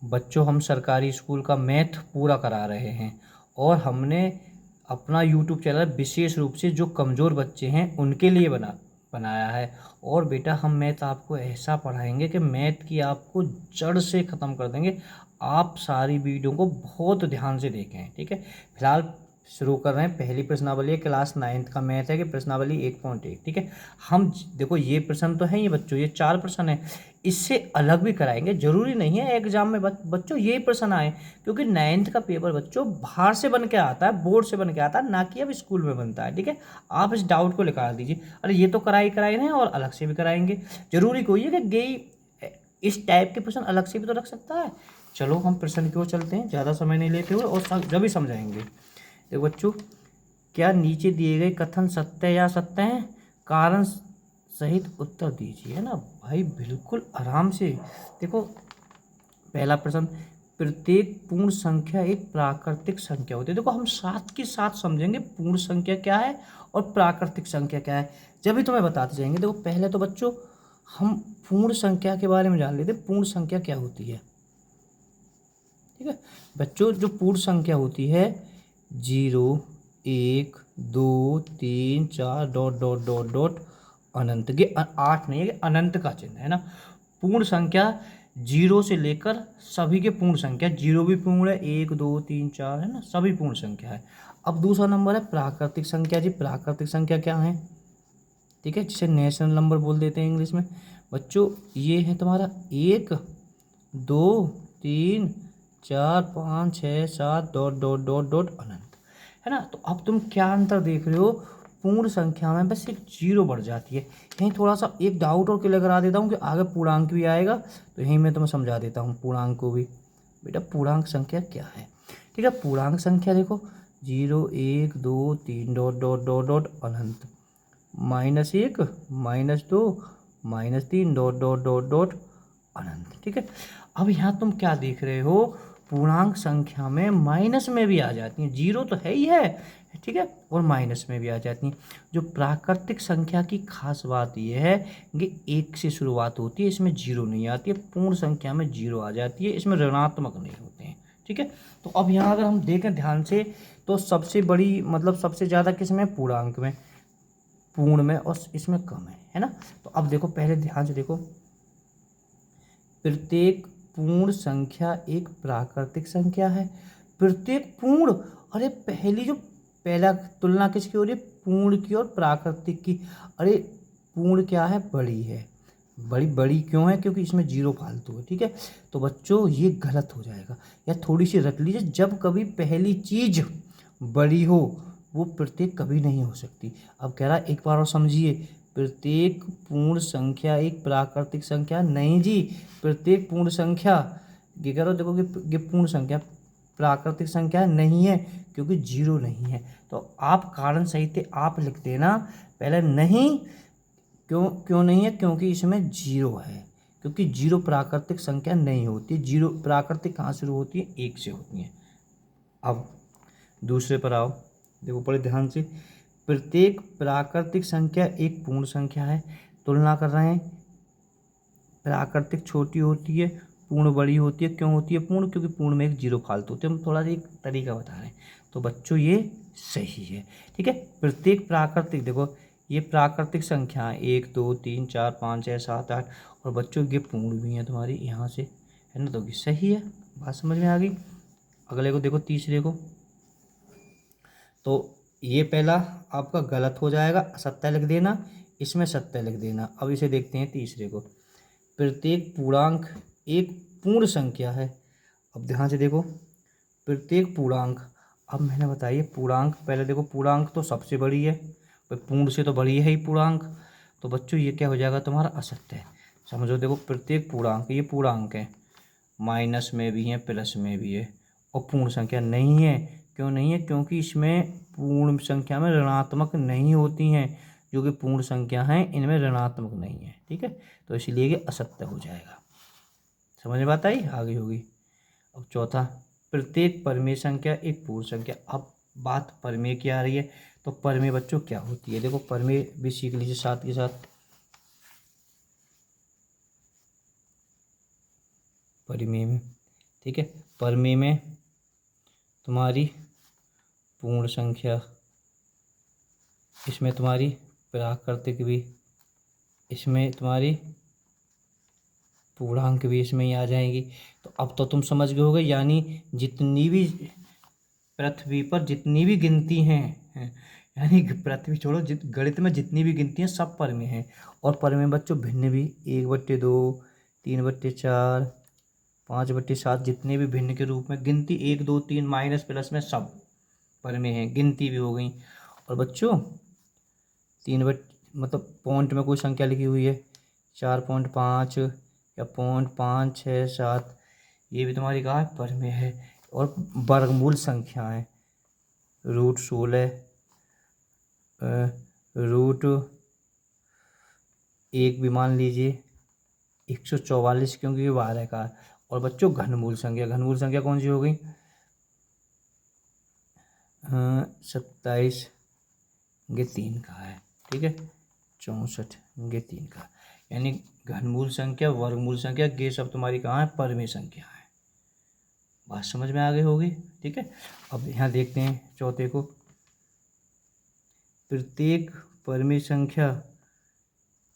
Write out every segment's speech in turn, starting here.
बच्चों हम सरकारी स्कूल का मैथ पूरा करा रहे हैं और हमने अपना यूट्यूब चैनल विशेष रूप से जो कमज़ोर बच्चे हैं उनके लिए बनाया है। और बेटा हम मैथ आपको ऐसा पढ़ाएंगे कि मैथ की आपको जड़ से ख़त्म कर देंगे। आप सारी वीडियो को बहुत ध्यान से देखें, ठीक है। फिलहाल शुरू कर रहे हैं। पहली प्रश्नावली है, क्लास 9th का मैथ है कि प्रश्नावली 1.1, ठीक है। हम देखो ये प्रश्न तो है ये बच्चों, ये 4 प्रश्न है, इससे अलग भी कराएंगे। जरूरी नहीं है एग्जाम में बच्चों ये प्रश्न आए, क्योंकि 9th का पेपर बच्चों बाहर से बन के आता है, बोर्ड से बन के आता है, ना कि अब स्कूल में बनता है, ठीक है। आप इस डाउट को निकाल दीजिए। अरे ये तो कराई रहे हैं और अलग से भी कराएंगे। जरूरी कोई है कि गेई इस टाइप के प्रश्न अलग से भी तो रख सकता है। चलो हम प्रश्न की ओर चलते हैं, ज़्यादा समय नहीं लेते हुए, और जब भी समझाएंगे। देखो बच्चों, क्या नीचे दिए गए कथन सत्य या सत्य हैं? कारण सहित उत्तर दीजिए, है ना भाई, बिल्कुल आराम से। देखो पहला प्रश्न, प्रत्येक पूर्ण संख्या एक प्राकृतिक संख्या होती है। देखो हम साथ के साथ समझेंगे पूर्ण संख्या क्या है और प्राकृतिक संख्या क्या है, जब भी तुम्हें बताते जाएंगे। देखो पहले तो बच्चों हम पूर्ण संख्या के बारे में जान लेते हैं। पूर्ण संख्या क्या होती है, ठीक है बच्चों। जो पूर्ण संख्या होती है 0, 1, 2, 3, 4 डॉट डॉट डॉट डॉट अनंत के 8 नहीं है कि अनंत का चिन्ह है ना। पूर्ण संख्या 0 से लेकर सभी के पूर्ण संख्या, 0 भी पूर्ण है, 1, 2, 3, 4 है ना, सभी पूर्ण संख्या है। अब दूसरा नंबर है प्राकृतिक संख्या। जी प्राकृतिक संख्या क्या है, ठीक है, जिसे नेशनल नंबर बोल देते हैं इंग्लिश में। बच्चों ये है तुम्हारा 1, 2, 3, 4, 5, 6, 7 डॉट डॉट डॉट डॉट अनंत, है ना। तो अब तुम क्या अंतर देख रहे हो, पूर्ण संख्या में बस एक 0 बढ़ जाती है। यहीं थोड़ा सा एक डाउट और क्लियर करा देता हूँ कि आगे पूर्णांक भी आएगा, तो यहीं मैं तुम्हें समझा देता हूँ पूर्णांक को भी। बेटा पूर्णांक संख्या क्या है, ठीक है। पूर्णांक संख्या देखो 0, 1, 2, 3 डॉट डॉट डॉट डॉट अनंत, -1, -2, -3 डॉट डॉट डॉट डॉट अनंत, ठीक है। अब यहाँ तुम क्या देख रहे हो, पूर्णांक संख्या में माइनस में भी आ जाती हैं। 0 तो है ही है, ठीक है, और माइनस में भी आ जाती हैं। जो प्राकृतिक संख्या की खास बात यह है कि 1 से शुरुआत होती है, इसमें 0 नहीं आती है। पूर्ण संख्या में 0 आ जाती है, इसमें ऋणात्मक नहीं होते हैं, ठीक है। तो अब यहाँ अगर हम देखें ध्यान से, तो सबसे बड़ी मतलब सबसे ज़्यादा किस में, पूर्णांक में, पूर्ण में, और इसमें कम है ना। तो अब देखो पहले ध्यान से देखो, प्रत्येक पूर्ण संख्या एक प्राकृतिक संख्या है। प्रत्येक पूर्ण, अरे पहली जो पहला तुलना किसकी हो रही है, पूर्ण की और प्राकृतिक की। अरे पूर्ण क्या है, बड़ी है। बड़ी बड़ी क्यों है, क्योंकि इसमें 0 फालतू है, ठीक है। तो बच्चों ये गलत हो जाएगा, या थोड़ी सी रख लीजिए। जब कभी पहली चीज बड़ी हो, वो प्रत्येक कभी नहीं हो सकती। अब कह रहा है एक बार और समझिए, प्रत्येक पूर्ण संख्या एक प्राकृतिक संख्या नहीं जी। प्रत्येक पूर्ण संख्या, ये कह रहा हो देखो कि ये पूर्ण संख्या प्राकृतिक संख्या नहीं है, क्योंकि 0 नहीं है। तो आप कारण सहित आप लिख देना पहले नहीं। क्यों क्यों नहीं है, क्योंकि इसमें 0 है, क्योंकि 0 प्राकृतिक संख्या नहीं होती। 0 प्राकृतिक कहाँ शुरू होती है, 1 से होती है। अब दूसरे पर आओ, देखो बड़े ध्यान से, प्रत्येक प्राकृतिक संख्या एक पूर्ण संख्या है। तुलना कर रहे हैं, प्राकृतिक छोटी होती है, पूर्ण बड़ी होती है। क्यों होती है पूर्ण, क्योंकि पूर्ण में एक 0 फालतू होती है। हम थोड़ा सा एक तरीका बता रहे हैं, तो बच्चों ये सही है, ठीक है। प्रत्येक प्राकृतिक, देखो ये प्राकृतिक संख्या है 1, 2, 3, 4, 5, 6, 7, 8, और बच्चों ये पूर्ण भी है तुम्हारी यहाँ से, है ना, तो ये सही है। बात समझ में आ गई। अगले को देखो, तीसरे को, तो ये पहला आपका गलत हो जाएगा, असत्य लिख देना, इसमें सत्य लिख देना। अब इसे देखते हैं तीसरे को, प्रत्येक पूर्णांक एक पूर्ण संख्या है। अब ध्यान से देखो, प्रत्येक पूर्णांक, अब मैंने बताइए पूर्णांक, पहले देखो पूर्णांक तो सबसे बड़ी है, भाई पूर्ण से तो बड़ी है ही पूर्णांक, तो बच्चों ये क्या हो जाएगा तुम्हारा, असत्य है। समझो देखो, प्रत्येक पूर्णांक, ये पूर्णांक है, माइनस में भी है प्लस में भी है, और पूर्ण संख्या नहीं है। क्यों नहीं है, क्योंकि इसमें पूर्ण संख्या में ऋणात्मक नहीं होती हैं। जो कि पूर्ण संख्या हैं इनमें ऋणात्मक नहीं है, ठीक है, तो इसीलिए ये असत्य हो जाएगा। समझ में बात आई, आगे होगी। अब चौथा, प्रत्येक परिमेय संख्या एक पूर्ण संख्या। अब बात परिमेय की आ रही है, तो परिमेय बच्चों क्या होती है, देखो परिमेय भी सीख लीजिए साथ के साथ। परिमेय में ठीक है। परमेय में तुम्हारी पूर्ण संख्या, इसमें तुम्हारी प्राकृतिक भी, इसमें तुम्हारी पूर्णांक भी इसमें ही आ जाएंगी। तो अब तो तुम समझ गए होगे, यानी जितनी भी पृथ्वी पर जितनी भी गिनती हैं, यानी पृथ्वी छोड़ो, गणित में जितनी भी गिनती हैं सब परमेय हैं। और परमेय बच्चों भिन्न भी 1/2, 3/4, 5/7, जितने भी भिन्न के रूप में गिनती 1, 2, 3 माइनस प्लस में सब परमेय हैं, गिनती भी हो गई। और बच्चों 3 मतलब पॉइंट में कोई संख्या लिखी हुई है 4.5 या 0.567, ये भी तुम्हारी कहाँ है, परमेय है। और वर्गमूल संख्याएं √16, √1 भी मान लीजिए, 144 क्योंकि ये 12 का है। और बच्चों घनमूल संख्या कौन सी हो गई, 27 ये 3 का है, ठीक है, 64 ये 3 का, यानी घनमूल संख्या, वर्गमूल संख्या, ये सब तुम्हारी कहाँ है, परमेय संख्या है। बात समझ में आ गई होगी, ठीक है। अब यहाँ देखते हैं चौथे को, प्रत्येक परमेय संख्या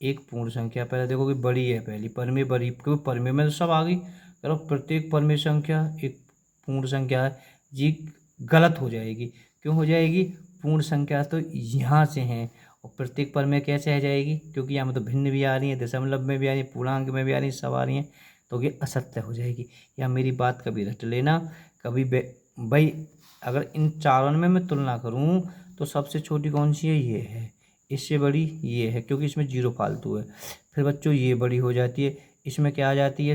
एक पूर्ण संख्या। पहले देखो कि बड़ी है, पहली परमेय बड़ी, क्योंकि परमेय में तो सब आ गई। चलो प्रत्येक परमेय संख्या एक पूर्ण संख्या है जी, गलत हो जाएगी। क्यों हो जाएगी, पूर्ण संख्या तो यहाँ से हैं और प्रत्येक परमेय कैसे आ जाएगी, क्योंकि यहाँ में तो भिन्न भी आ रही है, दशमलव में भी आ रही है, पूर्णांक में भी आ रही है, सब आ रही हैं, तो ये असत्य हो जाएगी। या मेरी बात कभी रट लेना, कभी भाई अगर इन चारों में मैं तुलना करूँ तो सबसे छोटी कौन सी है, ये है, इससे बड़ी ये है क्योंकि इसमें 0 फालतू है। फिर बच्चों ये बड़ी हो जाती है, इसमें क्या आ जाती है,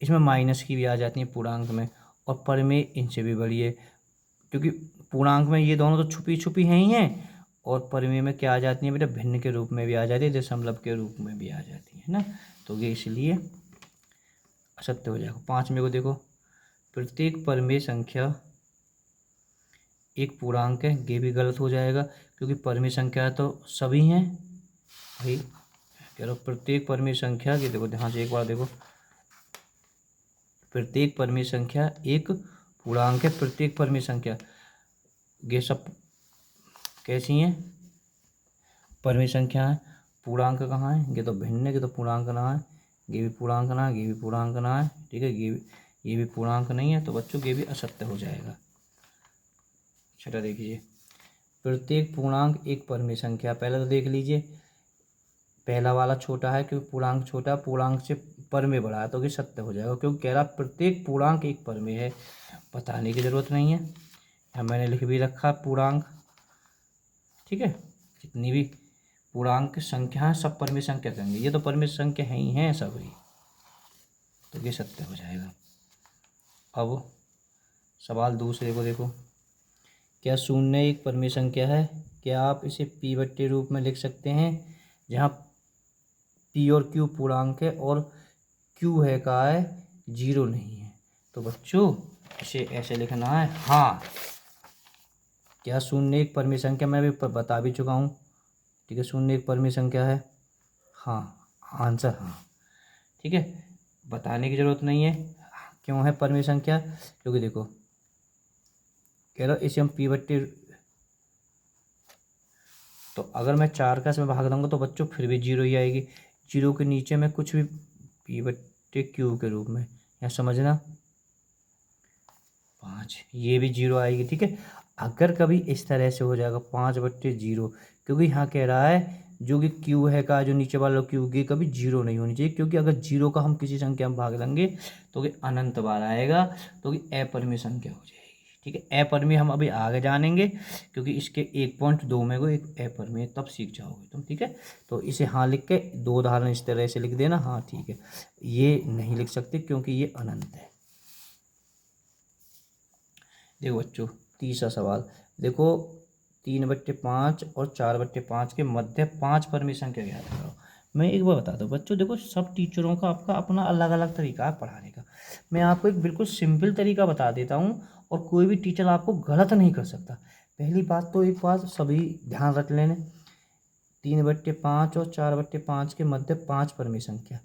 इसमें माइनस की भी आ जाती है पूर्णांक में। और परमेय इनसे भी बड़ी है, क्योंकि पूर्णांक में ये दोनों तो छुपी छुपी हैं ही हैं, और परमेय में क्या आ जाती है बेटा, भिन्न के रूप में भी आ जाती है, दशमलव के रूप में भी आ जाती है ना। तो ये इसलिए असत्य हो जाएगा। 5वें को देखो, प्रत्येक परमेय संख्या एक पूर्णांक है, ये भी गलत हो जाएगा क्योंकि परमेय संख्या तो सभी हैं भाई। कह रहा प्रत्येक परमेय संख्या, ये देखो ध्यान से एक बार देखो, प्रत्येक परमेय संख्या एक पूर्णांक है, प्रत्येक परमेय संख्या, ये सब कैसी हैं, परमेय संख्या है। पूर्णांक कहाँ है, ये तो भिन्न है, ये तो पूर्णांक ना है, ये भी पूर्णांक ना है, ये भी पूर्णांक ना है, ठीक है, ये भी पूर्णांक नहीं है, तो बच्चों ये भी असत्य हो जाएगा। चलो देखिए, प्रत्येक पूर्णांक एक परमेय संख्या, पहले तो देख लीजिए, पहला वाला छोटा है क्योंकि पूर्णांक छोटा, पूर्णांक से परमेय बड़ा है, तो ये सत्य हो जाएगा क्योंकि कह रहा प्रत्येक पूर्णांक एक परमेय है। बताने की जरूरत नहीं है, यहाँ मैंने लिख भी रखा पूर्णांक, ठीक है, जितनी भी पूर्णांक संख्या है सब परमेय संख्या कहेंगे, ये तो परमेय संख्या है ही हैं सभी, तो ये सत्य हो जाएगा। अब सवाल दूसरे को देखो, क्या 0 एक परमेय संख्या है, क्या आप इसे p/, रूप में लिख सकते हैं, जहाँ p और q पूर्णांक है और q है का है 0 नहीं है। तो बच्चों इसे ऐसे लिखना है, हाँ, क्या 0 एक परमेय संख्या, मैं अभी बता भी चुका हूँ, ठीक है, 0 एक परमेय संख्या है, हाँ, आंसर हाँ, ठीक है, बताने की जरूरत नहीं है क्यों है परमेय संख्या, क्योंकि देखो कह रहा इसे हम p/, तो अगर मैं 4 का इसमें भाग दूंगा तो बच्चों फिर भी 0 ही आएगी, 0 के नीचे में कुछ भी p/q के रूप में, यहाँ समझना 5, ये भी 0 आएगी, ठीक है। अगर कभी इस तरह से हो जाएगा 5/0, क्योंकि यहाँ कह रहा है जो कि q है का जो नीचे वाला q की कभी 0 नहीं होनी चाहिए, क्योंकि अगर 0 का हम किसी संख्या में भाग देंगे तो ये अनंत बार आएगा, तो ये अपरमेय संख्या हो जाएगी, ठीक है। अपरमेय हम अभी आगे जानेंगे क्योंकि इसके 1.2 में को एक अपरमेय तब सीख जाओगे तुम, ठीक है। तो इसे हाँ लिख के 2 उदाहरण इस तरह से लिख देना, हाँ ठीक है, ये नहीं लिख सकते क्योंकि ये अनंत है। देखो बच्चों तीसरा सवाल देखो, 3/5 और 4/5 के मध्य 5 परमेय संख्या ज्ञात करो। मैं एक बार बता दूं बच्चों, देखो सब टीचरों का आपका अपना अलग अलग तरीका है पढ़ाने का, मैं आपको एक बिल्कुल सिंपल तरीका बता देता हूँ और कोई भी टीचर आपको गलत नहीं कर सकता। पहली बात तो एक बात सभी ध्यान रख लेने, 3/5 और 4/5 के मध्य 5 परमेय संख्या।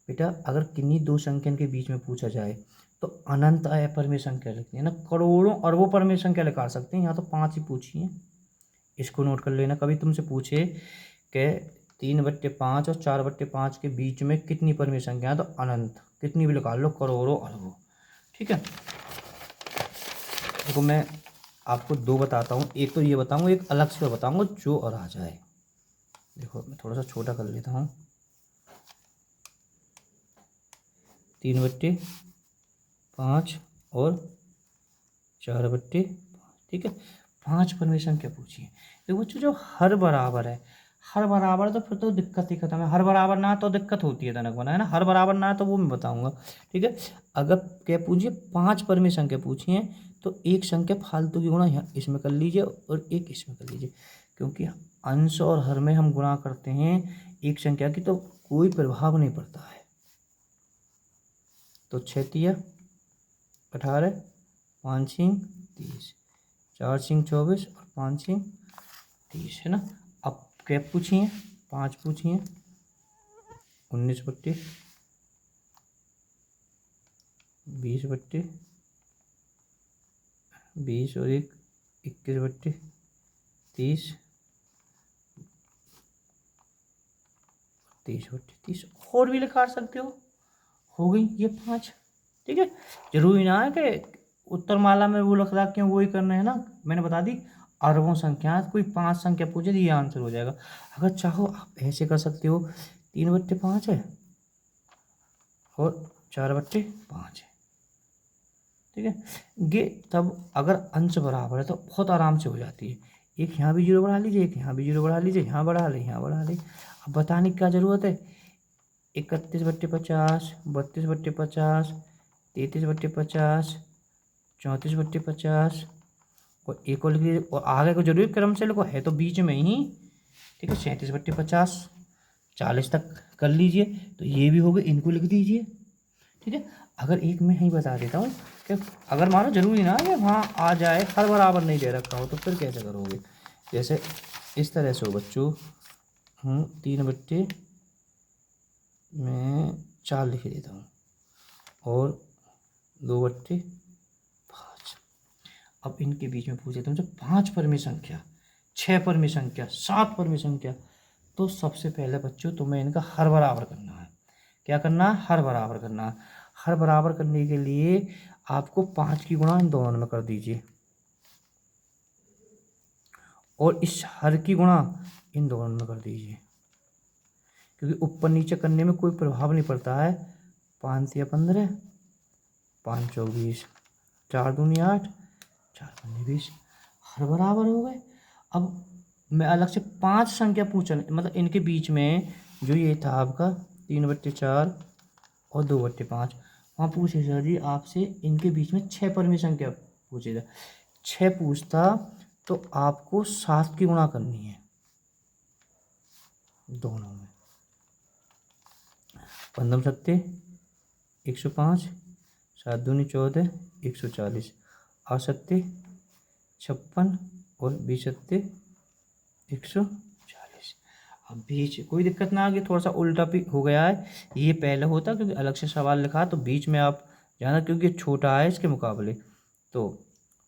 बेटा अगर किन्हीं दो संख्या के बीच में पूछा जाए तो अनंत अपरिमेय संख्या लिखनी है ना, करोड़ों अरबों परिमेय संख्या लिखा सकते हैं, यहाँ तो 5 ही पूछी है। इसको नोट कर लेना। कभी तुमसे पूछे कि 3/5 और 4/5 के बीच में कितनी परिमेय संख्या है, तो अनंत, कितनी भी निकाल लो, करोड़ों अरबों। ठीक है, देखो मैं आपको 2 बताता हूँ, एक तो ये बताऊँगा, एक अलग से बताऊँगा जो और आ जाए। देखो मैं थोड़ा सा छोटा कर लेता हूँ। 3/5 और 4/5, ठीक है, 5 परिमेय संख्या पूछिए। देखो बच्चों, जो हर बराबर है, हर बराबर तो फिर तो दिक्कत ही खत्म है। हर बराबर ना तो दिक्कत होती है तनक बना, है ना। हर बराबर ना तो वो मैं बताऊंगा। ठीक है, अगर क्या पूछिए 5 परिमेय संख्या पूछिए, तो एक संख्या फालतू की गुणा यहाँ इसमें कर लीजिए और एक इसमें कर लीजिए, क्योंकि अंश और हर में हम गुणा करते हैं एक संख्या की, तो कोई प्रभाव नहीं पड़ता है। तो 6 × 18, 5 × 30, 4 × 24 और 5 × 30, है ना। अब क्या पूछिए, 5 पूछिए, 19/20, 20 और 1 21/30, 30/30 और भी लिखा सकते हो गई ये 5। ठीक है, जरूरी ना है कि उत्तरमाला में वो लिख रहा, क्यों वही करना है ना, मैंने बता दी अरबों संख्या, कोई 5 संख्या पूछे तो ये आंसर हो जाएगा। अगर चाहो आप ऐसे कर सकते हो, 3/5 है और 4/5 है। ठीक है, ये तब अगर अंश बराबर है तो बहुत आराम से हो जाती है। एक यहाँ भी जीरो बढ़ा लीजिए, एक यहाँ भी जीरो बढ़ा लीजिए, यहाँ बढ़ा ले, यहाँ बढ़ा ले। अब बताने की क्या ज़रूरत है, 31/50, 32/50, 33/50, 34/50 और एक और लिख लीजिए, और आगे को जरूरी क्रम से लिखो, है तो बीच में ही। ठीक है, 37/50, 40 तक कर लीजिए, तो ये भी हो गए, इनको लिख दीजिए। ठीक है, अगर एक मैं ही बता देता हूँ कि अगर मानो जरूरी ना कि वहाँ आ जाए, हर बराबर नहीं दे रखा हो, तो फिर कैसे करोगे। जैसे इस तरह से हो बच्चों, 3 में 4 लिख देता हूँ और 2/5। अब इनके बीच में पूछे तुमसे 5 परिमेय संख्या, 6 परिमेय संख्या, 7 परिमेय संख्या, तो सबसे पहले बच्चों तुम्हें इनका हर बराबर करना है। क्या करना है, हर बराबर करना है। हर बराबर करने के लिए आपको 5 की गुणा इन दोनों में कर दीजिए और इस हर की गुणा इन दोनों में कर दीजिए, क्योंकि ऊपर नीचे करने में कोई प्रभाव नहीं पड़ता है। 5 × 15, 5 × 24, 4 दूनी 8, 4 पंजे 20, हर बराबर हो गए। अब मैं अलग से 5 संख्या पूछा, मतलब इनके बीच में जो ये था आपका 3/4 और 2/5, वहाँ पूछे सर जी आपसे इनके बीच में 6 परिमेय संख्या पूछेगा। 6 पूछता तो आपको 7 की गुणा करनी है दोनों में। 15 सत्ते 105, 7 दूनी 14, 140, 8 सत्ते 56 और 20 सत्ते 140। अब बीच कोई दिक्कत ना आ गई, थोड़ा सा उल्टा भी हो गया है, ये पहले होता क्योंकि अलग से सवाल लिखा, तो बीच में आप जाना क्योंकि छोटा है इसके मुकाबले। तो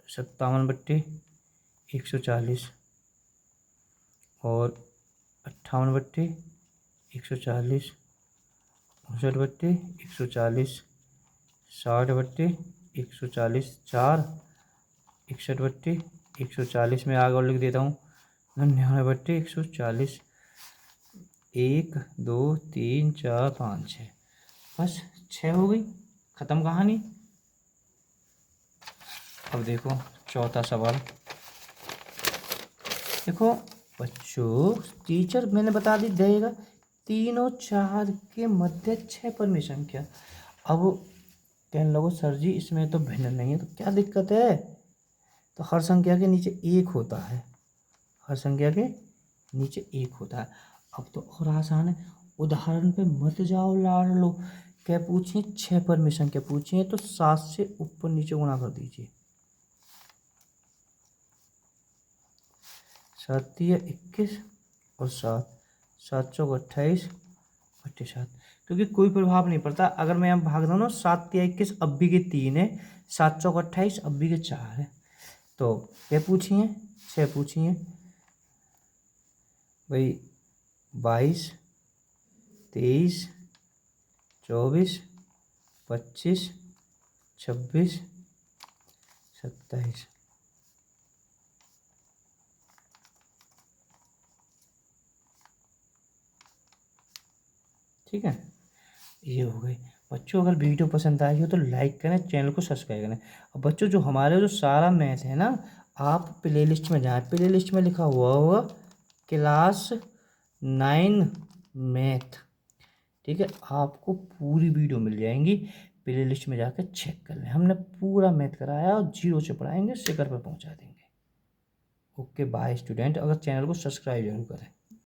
57/140 और 58/140, 59/140, 60/140, 4, 61/140 में आगे और लिख देता हूँ 99/140, 1 2 3 4 5 6, बस 6 हो गई, खत्म कहानी। अब देखो चौथा सवाल। देखो बच्चों, टीचर मैंने बता दी देगा 3 और 4 के मध्य 6 परिमेय संख्या। अब कहने लगो सर जी इसमें तो भिन्न नहीं है, तो क्या दिक्कत है, तो हर संख्या के नीचे 1 होता है, हर संख्या के नीचे 1 होता है। अब तो और आसान है, उदाहरण पे मत जाओ लाड़ लो, क्या पूछिए 6 परिमेय संख्या पूछिए, तो 7 से ऊपर नीचे गुणा कर दीजिए। 7 × 21 और 7, 7 × 28, 28, क्योंकि कोई प्रभाव नहीं पड़ता। अगर मैं यहाँ भाग दूँ ना, 7×21 अब भी के 3 है, 7×4 = 28, अब भी के 4 है। तो क्या पूछिए, 6 पूछिए भाई। 22, 23, 24, 25, 26, 27। ठीक है, ये हो गई। बच्चों अगर वीडियो पसंद आई हो तो लाइक करें, चैनल को सब्सक्राइब करें। और बच्चों जो हमारे जो सारा मैथ है ना, आप प्लेलिस्ट में जाएं, प्लेलिस्ट में लिखा हुआ होगा क्लास 9 मैथ। ठीक है, आपको पूरी वीडियो मिल जाएंगी, प्लेलिस्ट में जाकर चेक कर लें। हमने पूरा मैथ कराया और 0 से पढ़ाएंगे, शिखर पर पहुंचा देंगे। ओके बाय स्टूडेंट, अगर चैनल को सब्सक्राइब जरूर करें।